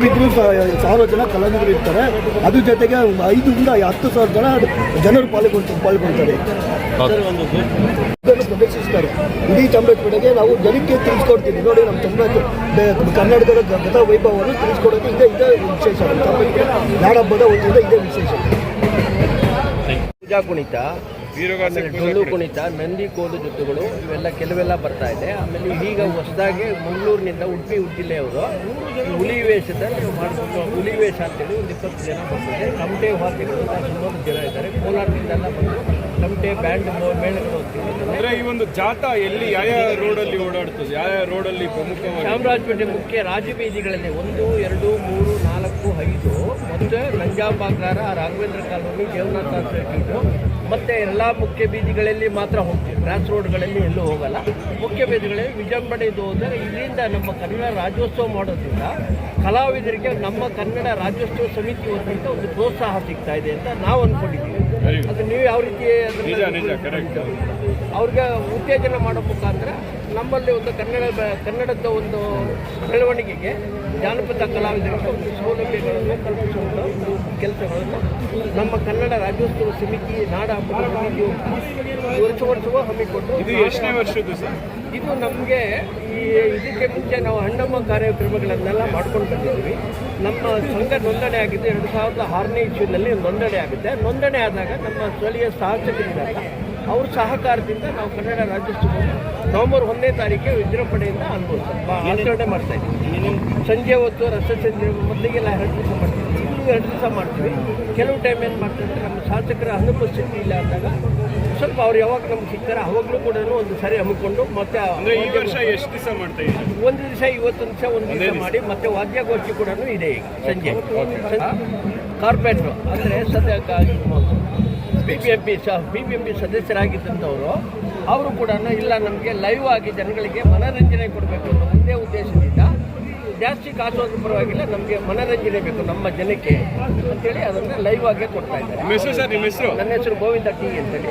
ತಪ್ಪಿದ್ರು 1000 ಜನ ಕಲಾವಿದರು ಇರ್ತಾರೆ. ಅದ್ರ ಜೊತೆಗೆ 5 ರಿಂದ 10,000 ಜನರು ಪಾಲ್ಗೊಳ್ತಾರೆ. ಇದನ್ನು ಪ್ರದರ್ಶಿಸ್ತಾರೆ. ಇಡೀ ಚಾಮರಾಜಪೇಟೆಗೆ ನಾವು ಜನಕ್ಕೆ ತಿಳಿಸ್ಕೊಡ್ತೀವಿ. ನೋಡಿ, ನಮ್ಮ ಕನ್ನಡದ ಗತ ವೈಭವವನ್ನು ತಿಳಿಸ್ಕೊಡೋದು ಇದೇ ವಿಶೇಷ. ನಾಡಹಬ್ಬದ ಒಂದು ಇದೇ ವಿಶೇಷ. ಪೂಜಾ ಕುಣಿತ, ಡೊಳ್ಳು ಕುಣಿತ, ನಂದಿ ಕೋಲು ಜೊತೆಗಳು ಇವೆಲ್ಲ ಕೆಲವೆಲ್ಲ ಬರ್ತಾ ಇದೆ. ಆಮೇಲೆ ಈಗ ಹೊಸದಾಗಿ ಮಂಗಳೂರಿನಿಂದ ಉಡುಪಿ ಜಿಲ್ಲೆಯವರು ಹುಲಿ ವೇಷದಲ್ಲಿ ಮಾಡಿಕೊಂಡು ಹುಲಿ ವೇಷ ಅಂತೇಳಿ ಒಂದು 20 ಜನ ಬರ್ತಾರೆ. ತಮಟೆ ವಾದ್ಯಗಳು ಸುಮಾರು ಜನ ಇದ್ದಾರೆ. ಕೋಲಾರದಿಂದೆಲ್ಲ ಬಂದು ತಮಟೆ ಬ್ಯಾಂಡ್ ಮೇಳಗಳು ಅಂದರೆ ಈ ಒಂದು ಜಾಥಾ ಎಲ್ಲಿ ಯಾವ ರೋಡಲ್ಲಿ ಓಡಾಡ್ತದೆ, ಯಾವ ರೋಡಲ್ಲಿ ಪ್ರಮುಖವಾಗಿ? ಚಾಮರಾಜಪೇಟೆ ಮುಖ್ಯ ರಾಜಬೀದಿಗಳಲ್ಲಿ 1, 2, 3, 4, 5 ಮತ್ತು ನಂಜಾಂಬಾಗಾರ, ರಾಘವೇಂದ್ರ ಕಾಲೋನಿ, ದೇವನಾಥ ಸರ್ಕಿಟು ಮತ್ತು ಎಲ್ಲ ಮುಖ್ಯ ಬೀದಿಗಳಲ್ಲಿ ಮಾತ್ರ ಹೋಗ್ತೀವಿ. ಕ್ರಾಸ್ ರೋಡ್ಗಳಲ್ಲಿ ಎಲ್ಲೂ ಹೋಗಲ್ಲ. ಮುಖ್ಯ ಬೀದಿಗಳಲ್ಲಿ ವಿಜೃಂಭಣೆ ಇದು ಹೋದರೆ ಇದರಿಂದ ನಮ್ಮ ಕನ್ನಡ ರಾಜ್ಯೋತ್ಸವ ಮಾಡೋದ್ರಿಂದ ಕಲಾವಿದರಿಗೆ ನಮ್ಮ ಕನ್ನಡ ರಾಜ್ಯೋತ್ಸವ ಸಮಿತಿ ವತಿಯಿಂದ ಒಂದು ಪ್ರೋತ್ಸಾಹ ಸಿಗ್ತಾ ಇದೆ ಅಂತ ನಾವು ಅಂದ್ಕೊಂಡಿದ್ದೀವಿ. ಅದು ನೀವು ಯಾವ ರೀತಿ ಅವ್ರಿಗೆ ಉತ್ತೇಜನ ಮಾಡೋ ಮುಖಾಂತರ ನಮ್ಮಲ್ಲಿ ಒಂದು ಕನ್ನಡದ ಒಂದು ಬೆಳವಣಿಗೆಗೆ ಜಾನಪದ ಕಲಾವಿದರಿಗೆ ಒಂದು ಸೌಲಭ್ಯಗಳನ್ನು ಕಲ್ಪಿಸುವಂಥ ಒಂದು ಕೆಲಸಗಳನ್ನು ನಮ್ಮ ಕನ್ನಡ ರಾಜ್ಯೋತ್ಸವ ಸಮಿತಿ, ನಾಡ ಹಬ್ಬದ ಸಮಿತಿ ವರ್ಷವೂ ಹಮ್ಮಿಕೊಂಡು. ಇದು ಎಷ್ಟನೇ ವರ್ಷದ್ದು ಸರ್? ಇದು ನಮಗೆ ಇದಕ್ಕೆ ಮುಂಚೆ ನಾವು ಹಣ್ಣಮ್ಮ ಕಾರ್ಯಕ್ರಮಗಳನ್ನೆಲ್ಲ ಮಾಡ್ಕೊಂಡು ಬಂದಿದ್ವಿ. ನಮ್ಮ ಸಂಘ ನೋಂದಣಿ ಆಗಿದ್ದು 2006ನೇ ಇಸ್ವಿನಲ್ಲಿ ನೋಂದಣಿ ಆಗುತ್ತೆ. ನೋಂದಣಿ ಆದಾಗ ನಮ್ಮ ಸ್ಥಳೀಯ ಶಾಸಕರಿದ್ದಾಗ ಅವ್ರ ಸಹಕಾರದಿಂದ ನಾವು ಕನ್ನಡ ರಾಜ್ಯೋತ್ಸವವನ್ನು ನವೆಂಬರ್ 1ನೇ ತಾರೀಕಿಗೆ ವಿಜೃಂಭಣೆಯಿಂದ ಆಚರಣೆ ಮಾಡ್ತಾ ಇದ್ದೀವಿ. ಸಂಜೆ ಹೊತ್ತು ರಸಸಂಜೆ ಮೊದಲಿಗೆಲ್ಲ 2 ದಿವಸ ಮಾಡ್ತೀವಿ. ಇನ್ನೂ 2 ದಿವಸ ಮಾಡ್ತೀವಿ. ಕೆಲವು ಟೈಮ್ ಏನು ಮಾಡ್ತಾರೆ, ನಮ್ಮ ಶಾಸಕರ ಅನುಪಸ್ಥಿತಿ ಇಲ್ಲ ಅಂದಾಗ ಸ್ವಲ್ಪ ಅವ್ರು ಯಾವಾಗ ನಮ್ಗೆ ಸಿಗ್ತಾರೆ ಅವಾಗಲೂ ಕೂಡ ಒಂದು ಸಾರಿ ಹಮ್ಮಿಕೊಂಡು ಮತ್ತೆ ಈ ವರ್ಷ ಎಷ್ಟು ದಿವಸ ಮಾಡ್ತಾ ಇದ್ದೀವಿ? ಒಂದು ದಿವಸ, ಇವತ್ತೊಂದು ದಿವಸ, ಒಂದು ದಿವಸ ಮಾಡಿ ಮತ್ತೆ ವಾದ್ಯಗೋಷ್ಠಿ ಕೂಡ ಇದೆ. ಈಗ ಸಂಜೆ ಕಾರ್ಪೊರೇಟ್ರು ಅಂದರೆ BBMP ಸದಸ್ಯರಾಗಿದ್ದಂಥವರು ಅವರು ಕೂಡ ಇಲ್ಲ, ನಮಗೆ ಲೈವ್ ಆಗಿ ಜನಗಳಿಗೆ ಮನೋರಂಜನೆ ಕೊಡಬೇಕು ಅನ್ನೋ ಒಂದೇ ಉದ್ದೇಶದಿಂದ ಜಾಸ್ತಿ ಕಾಸು ಆದ್ರೂ ಪರವಾಗಿಲ್ಲ, ನಮಗೆ ಮನೋರಂಜನೆ ಬೇಕು ನಮ್ಮ ಜನಕ್ಕೆ ಅಂತೇಳಿ ಅದನ್ನು ಲೈವ್ ಆಗೇ ಕೊಡ್ತಾ ಇದ್ದಾರೆ. ನಿಮ್ಮ ಹೆಸರು? ನನ್ನ ಹೆಸರು ಗೋವಿಂದ ಟಿ ಅಂತೇಳಿ.